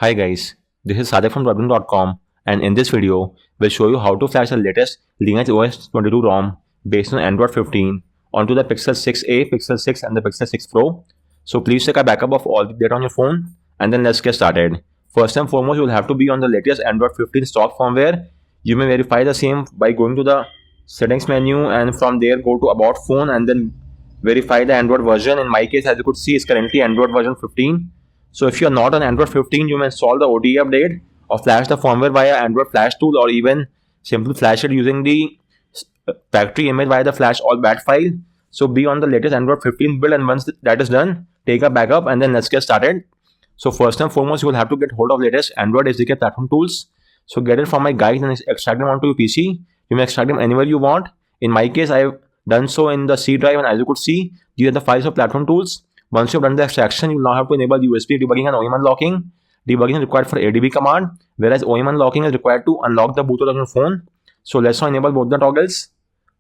Hi guys, this is Sadik from Debugging.com, and in this video, we'll show you how to flash the latest LineageOS 22 ROM based on Android 15 onto the Pixel 6a, Pixel 6 and the Pixel 6 Pro. So please take a backup of all the data on your phone and then let's get started. First and foremost, you'll have to be on the latest Android 15 stock firmware. You may verify the same by going to the settings menu and from there go to about phone and then verify the Android version. In my case, as you could see, is currently Android version 15. So if you are not on Android 15, you may install the OTA update or flash the firmware via Android Flash tool, or even simply flash it using the factory image via the flash all bat file. So be on the latest Android 15 build, and once that is done, take a backup and then let's get started. So first and foremost, you will have to get hold of latest Android SDK platform tools. So get it from my guide and extract them onto your PC. You may extract them anywhere you want. In my case, I have done so in the C drive, and as you could see, these are the files of platform tools. Once you've done the extraction, you will now have to enable USB debugging and OEM unlocking. Debugging is required for ADB command, whereas OEM unlocking is required to unlock the bootloader on your phone. So let's now enable both the toggles.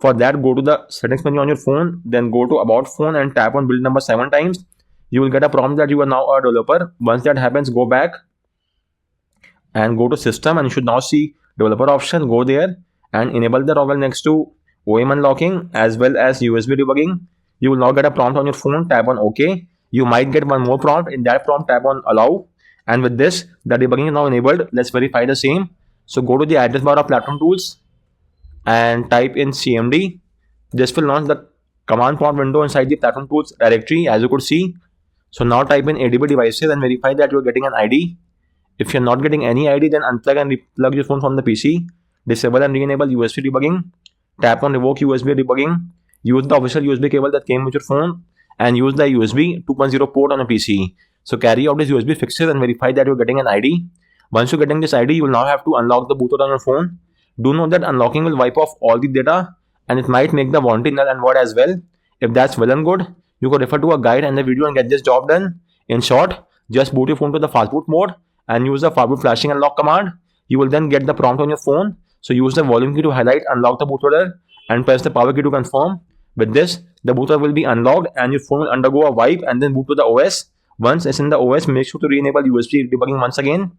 For that, go to the settings menu on your phone, then go to about phone and tap on build number 7 times. You will get a prompt that you are now a developer. Once that happens, go back and go to system, and you should now see developer option. Go there and enable the toggle next to OEM unlocking as well as USB debugging. You will now get a prompt on your phone, tap on OK. You might get one more prompt. In that prompt, tap on allow. And with this, the debugging is now enabled. Let's verify the same. So go to the address bar of platform tools and type in CMD. This will launch the command prompt window inside the platform tools directory, as you could see. So now type in ADB devices and verify that you're getting an ID. If you're not getting any ID, then unplug and replug your phone from the PC. Disable and re-enable USB debugging. Tap on revoke USB debugging. Use the official USB cable that came with your phone and use the USB 2.0 port on a PC. So carry out these USB fixes and verify that you're getting an ID. Once you're getting this ID, you will now have to unlock the bootloader on your phone. Do note that unlocking will wipe off all the data and it might make the warranty null and void as well. If that's well and good, you could refer to a guide and the video and get this job done. In short, just boot your phone to the Fastboot mode and use the Fastboot flashing unlock command. You will then get the prompt on your phone. So use the volume key to highlight unlock the bootloader and press the power key to confirm. With this, the bootloader will be unlocked and your phone will undergo a wipe and then boot to the OS. Once it's in the OS, make sure to re-enable USB debugging once again.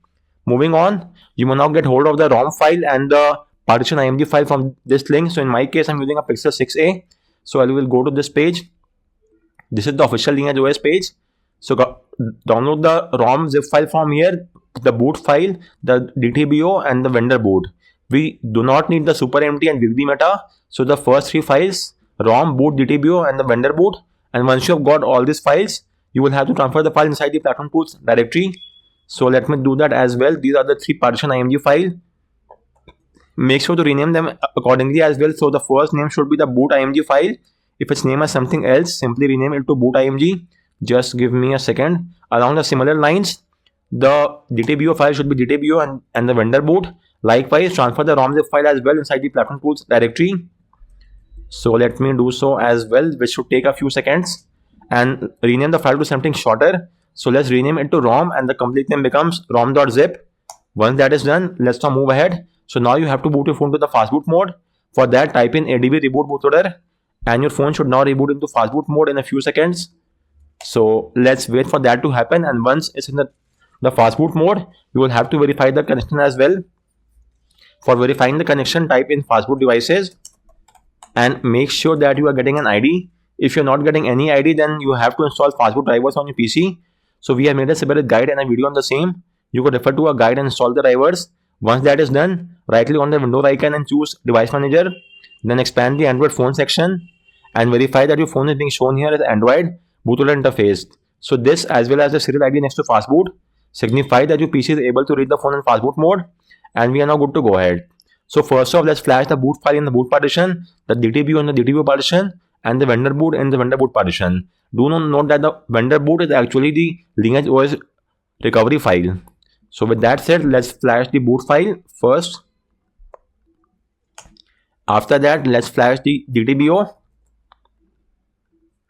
Moving on, you will now get hold of the ROM file and the partition IMG file from this link. So in my case, I'm using a Pixel 6a. So I will go to this page. This is the official LineageOS page. So download the ROM zip file from here, the boot file, the DTBO and the vendor boot. We do not need the SuperMT and Wiggy Meta. So the first 3 files, ROM, boot, DTBO and the vendor boot. And once you have got all these files, you will have to transfer the file inside the platform tools directory. So let me do that as well. These are the 3 partition IMG file. Make sure to rename them accordingly as well. So the first name should be the boot IMG file. If it's named as something else, simply rename it to boot IMG. Just give me a second. Along the similar lines, the DTBO file should be DTBO and the vendor boot. Likewise, transfer the ROM zip file as well inside the platform tools directory. So let me do so as well, which should take a few seconds, and rename the file to something shorter. So let's rename it to ROM and the complete name becomes rom.zip. Once that is done, let's now move ahead. So now you have to boot your phone to the Fastboot mode. For that, type in ADB reboot bootloader and your phone should now reboot into Fastboot mode in a few seconds. So let's wait for that to happen, and once it's in the Fastboot mode, you will have to verify the connection as well. For verifying the connection, type in Fastboot devices and make sure that you are getting an ID. If you're not getting any ID, then you have to install Fastboot drivers on your PC. So we have made a separate guide and a video on the same. You could refer to a guide and install the drivers. Once that is done, right click on the Windows icon and choose Device Manager. Then expand the Android phone section and verify that your phone is being shown here as Android bootloader interface. So this, as well as the serial ID next to Fastboot, signify that your PC is able to read the phone in Fastboot mode, and we are now good to go ahead. So first off, let's flash the boot file in the boot partition, the DTBO in the DTBO partition, and the vendor boot in the vendor boot partition. Do note that the vendor boot is actually the LineageOS recovery file. So with that said, let's flash the boot file first. After that, let's flash the DTBO.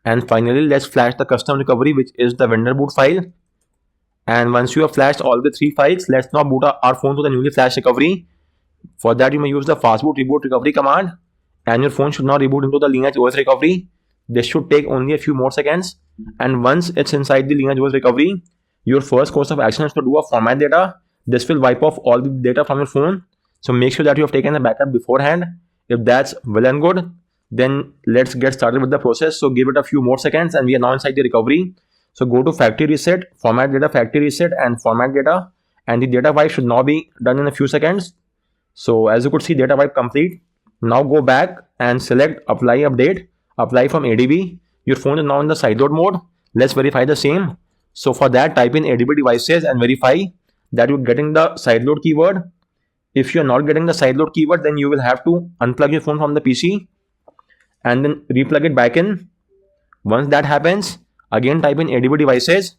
And finally, let's flash the custom recovery, which is the vendor boot file. And once you have flashed all the 3 files, let's now boot our phone to the newly flashed recovery. For that, you may use the Fastboot reboot recovery command and your phone should now reboot into the LineageOS recovery. This should take only a few more seconds, and once it's inside the LineageOS recovery, your first course of action is to do a format data. This will wipe off all the data from your phone. So make sure that you have taken a backup beforehand. If that's well and good, then let's get started with the process. So give it a few more seconds and we are now inside the recovery. So go to factory reset, format data, factory reset and format data. And the data wipe should now be done in a few seconds. So as you could see, data wipe complete. Now go back and select apply update, apply from ADB. Your phone is now in the sideload mode. Let's verify the same. So for that, type in ADB devices and verify that you're getting the sideload keyword. If you're not getting the sideload keyword, then you will have to unplug your phone from the PC and then replug it back in. Once that happens, again type in ADB devices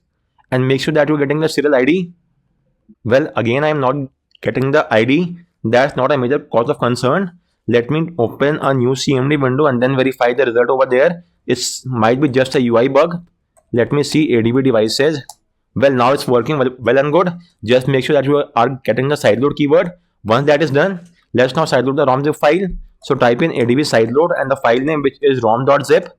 and make sure that you're getting the serial ID. Well, again, I am not getting the ID. That's not a major cause of concern. Let me open a new CMD window and then verify the result over there. It might be just a UI bug. Let me see ADB devices. Well, now it's working well and good. Just make sure that you are getting the sideload keyword. Once that is done, let's now sideload the ROM zip file. So type in ADB sideload and the file name, which is rom.zip,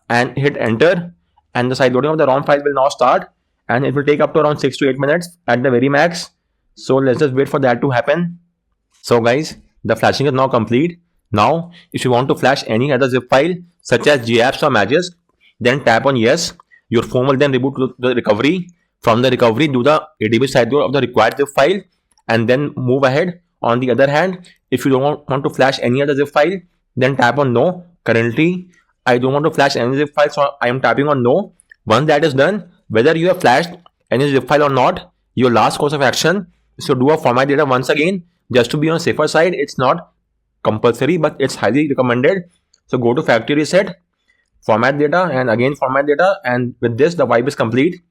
and hit enter. And the sideloading of the ROM file will now start. And it will take up to around 6 to 8 minutes at the very max. So let's just wait for that to happen. So guys, the flashing is now complete. Now, if you want to flash any other zip file such as GApps or Magisk, then tap on yes. Your phone will then reboot to the recovery. From the recovery, do the ADB sideload of the required zip file and then move ahead. On the other hand, if you don't want to flash any other zip file, then tap on no. Currently, I don't want to flash any zip file, so I am tapping on no. Once that is done, whether you have flashed any zip file or not, your last course of action is to do a format data once again, just to be on the safer side. It's not compulsory, but it's highly recommended. So go to factory reset, format data, and again format data, and with this the wipe is complete.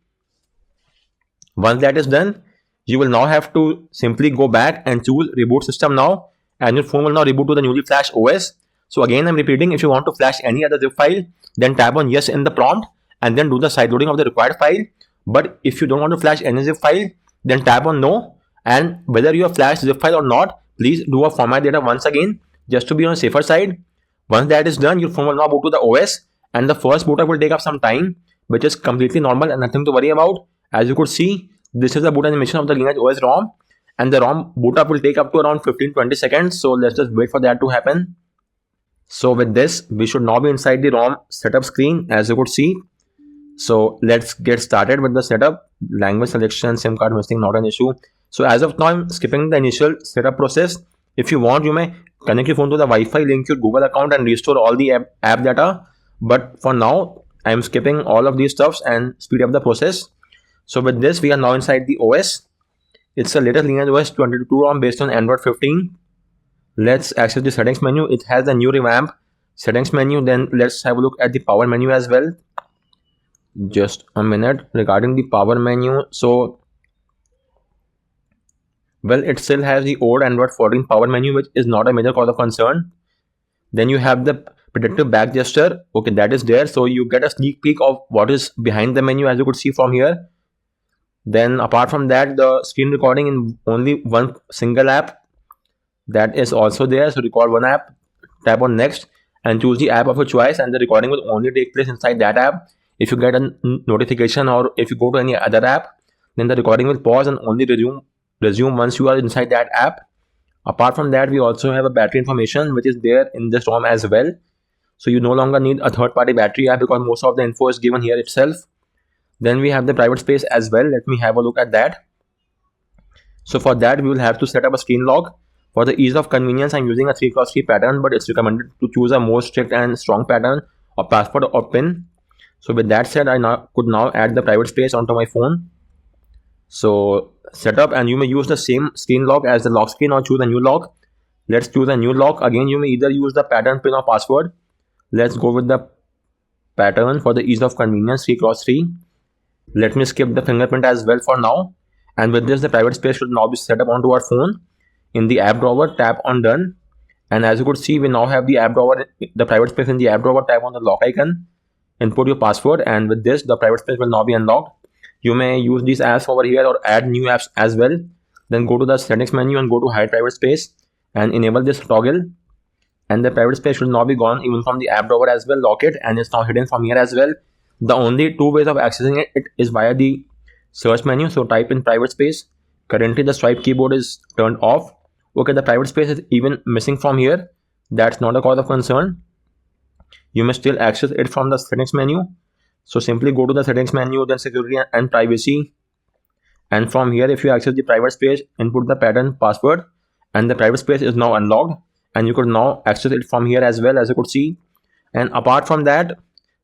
Once that is done, you will now have to simply go back and choose reboot system now, and your phone will now reboot to the newly flashed OS. So again, I'm repeating, if you want to flash any other zip file, then tap on yes in the prompt and then do the sideloading of the required file. But if you don't want to flash any zip file, then tap on no. And whether you have flashed zip file or not, please do a format data once again, just to be on the safer side. Once that is done, your phone will now boot to the OS, and the first boot up will take up some time, which is completely normal and nothing to worry about. As you could see, this is the boot animation of the LineageOS ROM, and the ROM boot up will take up to around 15-20 seconds. So let's just wait for that to happen. So with this, we should now be inside the ROM setup screen, as you could see. So let's get started with the setup. Language selection, SIM card missing, not an issue. So as of now, I'm skipping the initial setup process. If you want, you may connect your phone to the Wi-Fi, link your Google account and restore all the app data. But for now, I'm skipping all of these stuffs and speed up the process. So with this, we are now inside the OS. It's a latest LineageOS 22 ROM based on Android 15. Let's access the settings menu. It has a new revamp settings menu. Then let's have a look at the power menu as well. Just a minute. Regarding the power menu, so well, it still has the old Android 14 power menu, which is not a major cause of concern. Then you have the predictive back gesture. Okay, that is there, so you get a sneak peek of what is behind the menu, as you could see from here. Then apart from that, the screen recording in only one single app, that is also there. So record one app, tap on next and choose the app of your choice, and the recording will only take place inside that app. If you get a notification or if you go to any other app, then the recording will pause and only resume once you are inside that app. Apart from that, we also have a battery information, which is there in this ROM as well. So you no longer need a third-party battery app because most of the info is given here itself. Then we have the private space as well. Let me have a look at that. So for that, we will have to set up a screen lock. For the ease of convenience, I'm using a 3x3 pattern, but it's recommended to choose a more strict and strong pattern or password or PIN. So with that said, I could now add the private space onto my phone. So set up, and you may use the same screen lock as the lock screen or choose a new lock. Let's choose a new lock. Again, you may either use the pattern, PIN or password. Let's go with the pattern for the ease of convenience, 3x3. Let me skip the fingerprint as well for now. And with this, the private space should now be set up onto our phone. In the app drawer, tap on done. And as you could see, we now have the app drawer, the private space in the app drawer. Tap on the lock icon, input your password, and with this, the private space will now be unlocked. You may use these apps over here or add new apps as well. Then go to the settings menu and go to hide private space and enable this toggle. And the private space should now be gone even from the app drawer as well. Lock it, and it's now hidden from here as well. The only two ways of accessing it is via the search menu, so type in private space. Currently the swipe keyboard is turned off. Okay, the private space is even missing from here. That's not a cause of concern. You may still access it from the settings menu. So simply go to the settings menu, then security and privacy. And from here, if you access the private space, input the pattern password, and the private space is now unlocked, and you could now access it from here as well, as you could see. And apart from that,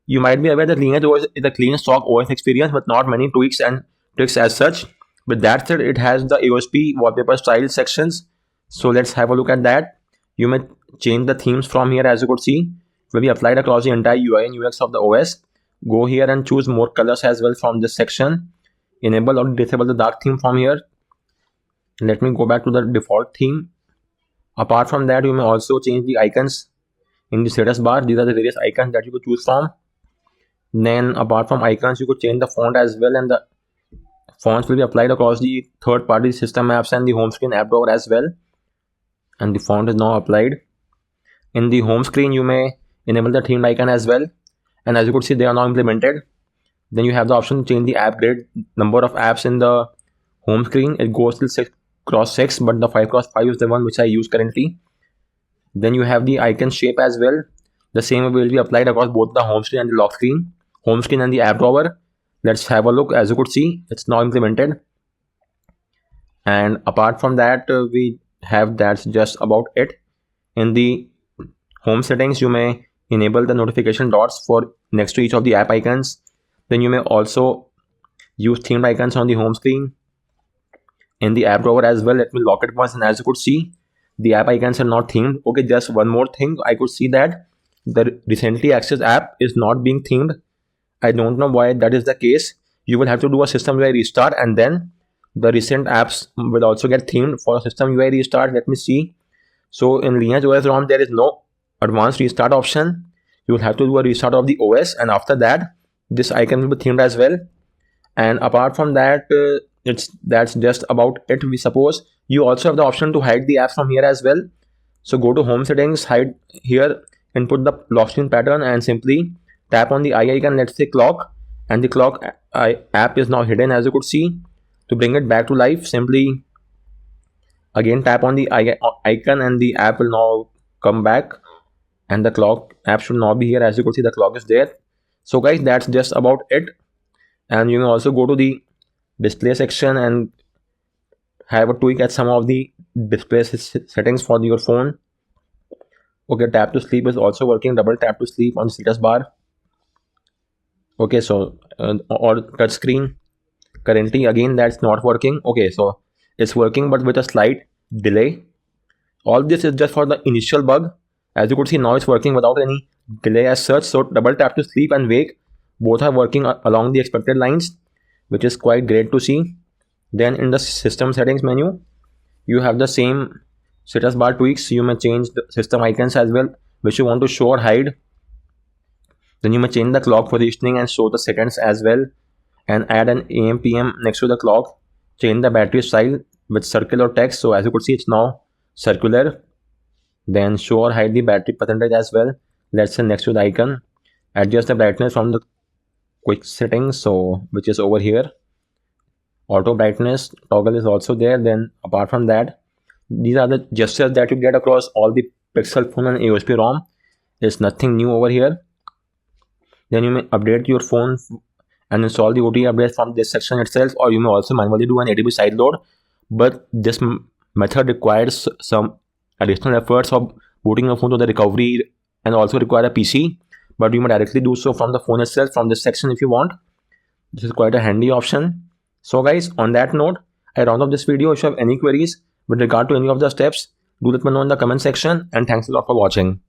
you might be aware that LineageOS is a clean stock OS experience with not many tweaks and tricks as such. With that said, it has the AOSP wallpaper style sections. So let's have a look at that. You may change the themes from here, as you could see, will be applied across the entire UI and UX of the OS. Go here and choose more colors as well from this section. Enable or disable the dark theme from here. Let me go back to the default theme. Apart from that, you may also change the icons in the status bar. These are the various icons that you could choose from. Then apart from icons, you could change the font as well, and the fonts will be applied across the third-party system apps and the home screen app drawer as well. And the font is now applied. In the home screen, you may enable the themed icon as well. And as you could see, they are now implemented. Then you have the option to change the app grid number of apps in the home screen. It goes till 6x6, but the 5x5 is the one which I use currently. Then you have the icon shape as well. The same will be applied across both the home screen and the lock screen, home screen and the app drawer. Let's have a look. As you could see, it's now implemented. And apart from that, we have that's just about it. In the home settings, you may enable the notification dots for next to each of the app icons. Then you may also use themed icons on the home screen. In the app drawer as well, let me lock it once, and as you could see, the app icons are not themed. Okay, just one more thing, I could see that the recently accessed app is not being themed. I don't know why that is the case. You will have to do a system UI restart, and then the recent apps will also get themed for a system UI restart. Let me see. So in LineageOS ROM, there is no advanced restart option. You will have to do a restart of the OS, and after that, this icon will be themed as well. And apart from that, that's just about it, we suppose. You also have the option to hide the apps from here as well. So go to home settings, hide here, input the lock screen pattern, and simply tap on the eye icon, let's say clock, and the clock app is now hidden, as you could see. To bring it back to life, simply again tap on the icon, and the app will now come back, and the clock app should now be here. As you could see, the clock is there. So guys, that's just about it. And you may also go to the display section and have a tweak at some of the display settings for your phone. Okay, tap to sleep is also working. Double tap to sleep on the status bar. Okay, so or touch screen. Currently, again, that's not working. Okay, so it's working, but with a slight delay. All this is just for the initial bug. As you could see, now it's working without any delay as such. So double tap to sleep and wake, both are working along the expected lines, which is quite great to see. Then in the system settings menu, you have the same status bar tweaks. You may change the system icons as well, which you want to show or hide. Then you may change the clock positioning and show the seconds as well, and add an AM PM next to the clock. Change the battery style with circle or text. So as you could see, it's now circular. Then show or hide the battery percentage as well. Let's say next to the icon. Adjust the brightness from the quick settings, so which is over here. Auto brightness toggle is also there. Then apart from that, these are the gestures that you get across all the Pixel phone and AOSP ROM. There's nothing new over here. Then you may update your phone and install the OTA updates from this section itself, or you may also manually do an ATB sideload. But this method requires some additional efforts of booting your phone to the recovery, and also require a PC. But you may directly do so from the phone itself, from this section if you want. This is quite a handy option. So guys, on that note, I round up this video. If you have any queries with regard to any of the steps, do let me know in the comment section, and thanks a lot for watching.